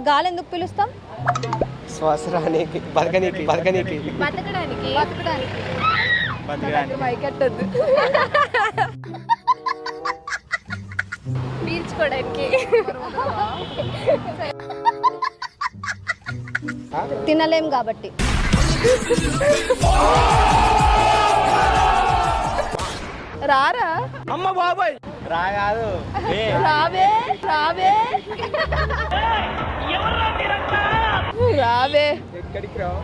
గాలి ఎందుకు పిలుస్తాం? శ్వాస రానికి, బతకడానికి. మైకెట్టద్దు, పీల్చుకోవడానికి. తినలేం కాబట్టి. రారా అమ్మ బాబాయ్ రా కాదు రావే రావే రావే. ఎక్కడికి రావు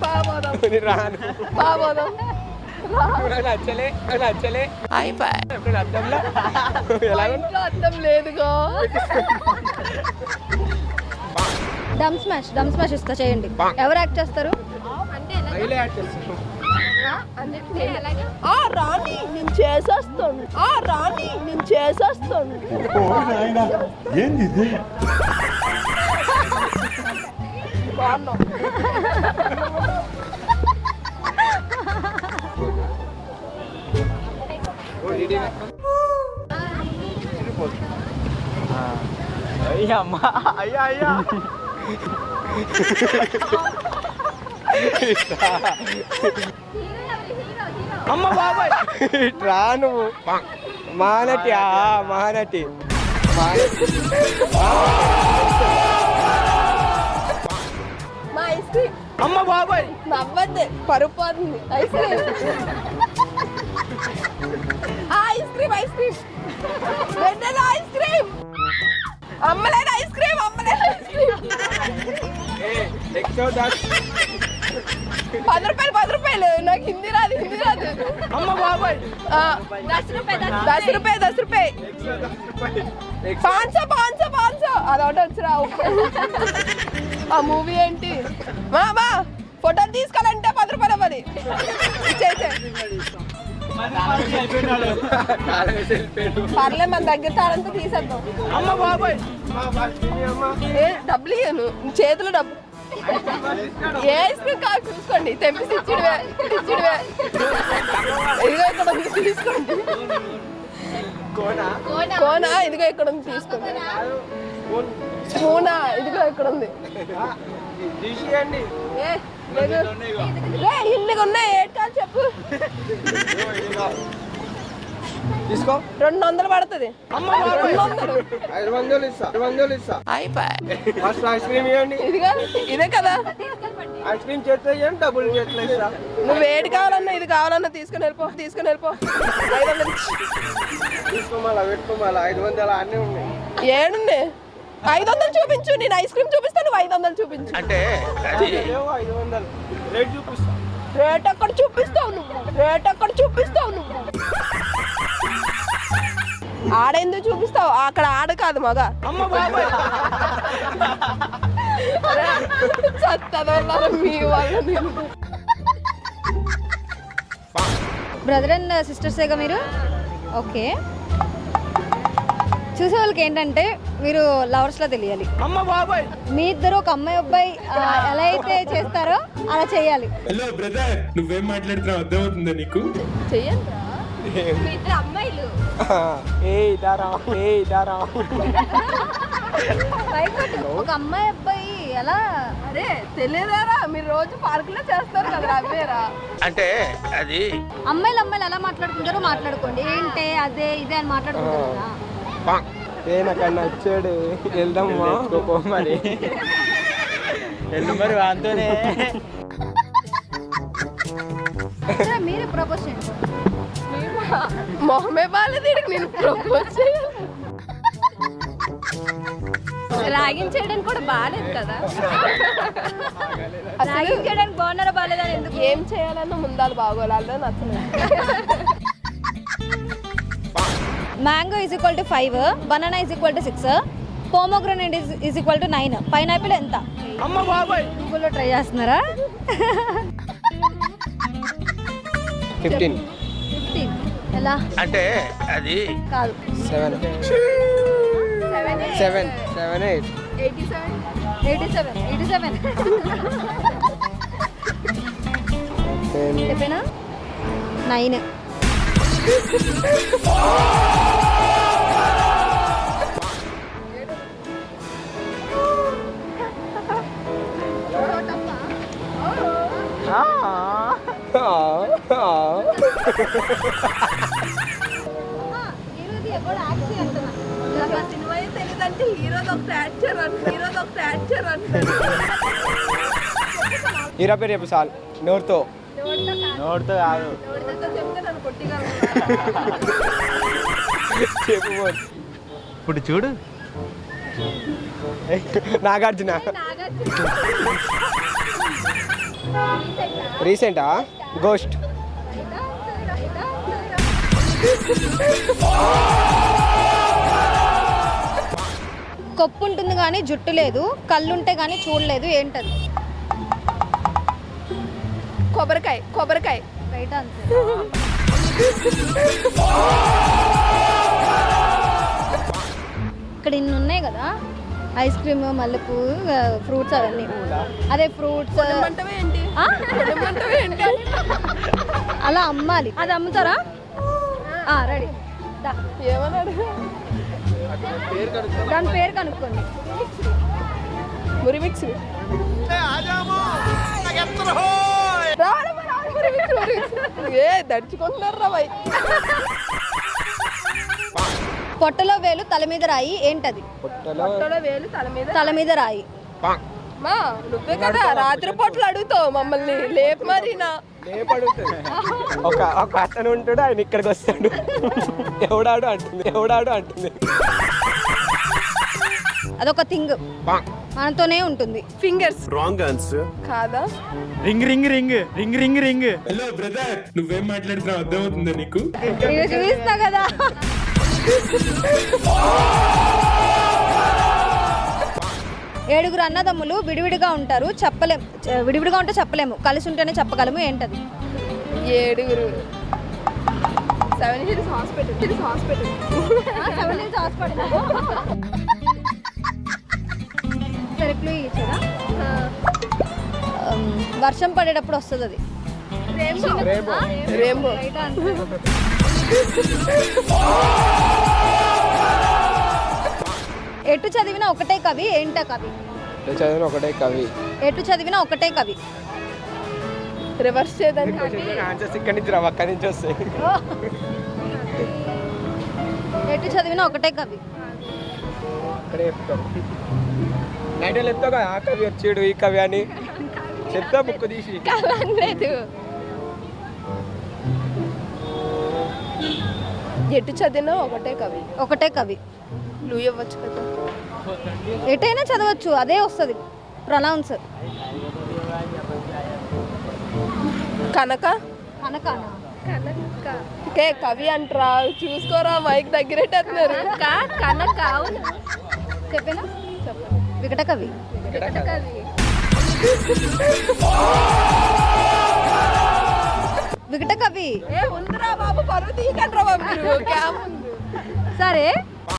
బాబోదాం నచ్చలే అర్థంలో ఇంట్లో అర్థం లేదుగా. డమ్ స్మాష్ ఇస్తా, చేయండి. ఎవరు యాక్ట్ చేస్తారు? రాణి నేను చేసేస్తాను, రాణి నేను చేసేస్తాను. బాగున్నావు. అయ్యమ్మా అయ్యా అమ్మ బాబాయ్ రా నువ్వు. మహానటి మహానటి మా ఐస్ క్రీమ్. అమ్మ బాబాయ్ నవ్వద్దే, పరుపు పోతుంది. Ice cream ice cream ice cream వెన్నెల ఐస్ క్రీమ్. అమ్మలేదు ఐస్ క్రీమ్, అమ్మలేదు ఐస్ క్రీమ్. 10 రూపాయలు. నాకు హిందీ రాదు. అమ్మ బాబాయ్ 10 రూపాయ 500 అదొకటి వచ్చి రావు. ఆ మూవీ ఏంటి? మా ఫోటోలు తీసుకోవాలంటే 10 రూపాయలు అవ్వది. పర్లే, మన దగ్గర తాడంతా తీసేద్దాం. అమ్మ బాబాయ్ డబ్బులు ఇయ్యను, చేతులు డబ్బు. ఏ ఐస్ క్రీమ్ కాదు చూసుకోండి, తెంపి ఇచ్చిడివే. ఇదిగో ఇక్కడ తీసుకోండి. కోనా ఇదిగో ఇక్కడ ఉంది, తీసుకోండి. స్పూనా ఇదిగో ఇక్కడ ఉంది. ఇల్లుగా ఉన్నాయి, ఏడు కాదు చెప్పు. తీసుకో. 200 పడుతుంది. 500 ఇస్తా. ఐస్ క్రీమ్ ఇవ్వండి. ఇదిగా ఇదే కదా. ఐస్ క్రీమ్ చేస్తే ఇవ్వండి, డబ్బులు చేతిలో ఇస్తా. నువ్వు ఏడు కావాలన్నా ఇది కావాలన్నా తీసుకుని వెళ్ళిపో. 500 తీసుకోమాలా పెట్టుకోమాలా 500 అన్నీ ఉన్నాయి. ఏడున్నాయి. 500 చూపించు. నేను ఐస్ క్రీమ్ చూపిస్తాను, నువ్వు 500 చూపించు. అంటే 500 రేట్ చూపిస్తా. రేట్ ఎక్కడ చూపిస్తావు నువ్వు? ఆడెందుకు చూపిస్తావు? అక్కడ ఆడ కాదు మగ. అమ్మ బాబాయ్ మీ వాళ్ళు బ్రదర్ అండ్ సిస్టర్సేగా మీరు? ఓకే. చూసే వాళ్ళకి ఏంటంటే మీరు లవర్స్లా తెలియాలి. అమ్మ బాబాయ్ మీ ఇద్దరు ఒక అమ్మాయి అబ్బాయి ఎలా అయితే చేస్తారో అలా చేయాలి. హలో బ్రదర్, నువ్వేం మాట్లాడుతున్నావు అర్థమవుతుందా నీకు? చెయ్యండి అమ్మాయిలు. ఒక అమ్మాయి అబ్బాయి ఎలా? అరే తెలియదారా, మీరు రోజు పార్కులో చేస్తారు కదా అవేరా. అంటే అది అమ్మాయిలు ఎలా మాట్లాడుకుంటారో మాట్లాడుకోండి. ఏంటే అదే ఇదే అని మాట్లాడుకుంటారు కదా. నాకన్నా వచ్చాడు, వెళ్దాం మరి. మరి వాంతోనే మీరు ప్రపోజ్ చేయండి. మొహమే బాలేదు, నేను ప్రపోజ్ చేయాలి. రాగింగ్ చేయడానికి కూడా బాగాలేదు కదా. రాగింగ్ చేయడానికి బాగున్నారా బాగాలేదా? ఎందుకు? ఏం చేయాలన్నా ముందాలు బాగోవాలి, నచ్చలేదు. Mango is equal to 5, banana is equal to 6, pomegranate is equal to 9, pineapple ఎంత? అమ్మ బాబాయ్ గూగుల్లో ట్రై చేస్తున్నారా? 15 ఎలా అంటే అది కాదు. 7 8 87 చెప్పేనా? 9. నాకు ఆ సినిమా ఏం తెలియదంటే హీరోది ఒక యాక్టర్ అంటారు. హీరో పేరు చెప్పు చాలు నోరుతో కాదు చెప్తే నన్ను కొట్టిగా చెప్పు ఇప్పుడు చూడు నాగార్జున రీసెంటా గోస్ట్ కొప్పు ఉంటుంది కానీ జుట్టు లేదు, కళ్ళు ఉంటే కానీ చూడలేదు, ఏంటది? కొబ్బరికాయ రైట్ ఆన్సర్. ఇక్కడ ఇన్ని ఉన్నాయి కదా, ఐస్ క్రీమ్, మల్లెపూ, ఫ్రూట్స్ అవన్నీ. అదే ఫ్రూట్స్ ఏంటి అలా అమ్మాలి. అది అమ్ముతారా? రెడీ. ఏమన్నాడు? దాని పేరు కనుక్కోండి. మురిమిక్స్ ఏ దడుచుకుంటున్నారు రా భయ్. పొట్టలో వేలు తల మీద రాయి, ఏంటది? పొట్టలో వేలు తల మీద రాయి. మా నువ్వే కదా రాత్రి పొట్లు అడుగుతావు మమ్మల్ని లేపు మరీనా. ఒక అతను ఉంటాడు, ఆయన ఇక్కడికి వస్తాడు, ఎవడాడు అంటుంది. అదొక థింగ్, మనతోనే ఉంటుంది. Fingers wrong answer. కాదా? Ring ring ring ring ring ring. Hello brother, నువ్వేం మాట్లాడుతున్నావు అర్థమవుతుందా నీకు? నేను చూపిస్తా కదా. ఏడుగురు అన్నదమ్ములు విడివిడిగా ఉంటారు, విడివిడిగా ఉంటే చెప్పలేము, కలిసి ఉంటేనే చెప్పగలము, ఏంటది? ఏడుగురు. 7 Hills హాస్పిటల్. సరే, క్లూ ఇచ్చారా? వర్షం పడేటప్పుడు వస్తుంది అది. రెయిన్బో. Right answer. ఎటు చదివినా ఒకటే కవి, ఏంట కవి? చదివిన ఒకటే కవి. ఎటు చదివినా ఒకటే కవి. రివర్స్ చేయడానికి ఆన్సర్స్ ఇక్కడి నుంచి రావు, అక్కడి నుంచి వస్తాయి. ఎటు చదివినా ఒకటే కవి. అక్కడే చెప్తాం. నైట్ చెప్తావు కదా, ఆ కవి వచ్చాడు ఈ కవి అని చెప్తా, బుక్ తీసి. లేదు. ఎటు చదివినా ఒకటే కవి. లూ ఇవ్వచ్చు కదా. ఎటైనా చదవచ్చు, అదే వస్తుంది ప్రొనౌన్స్. కనక కవి అంటారా? చూసుకోరా, మైక్ దగ్గరెట్టేస్తున్నారు. కనక అవును చెప్పేనా? వికట కవి. ఏ ఉందిరా బాబు, పరువు తీయకండి రా బాబు. సరే,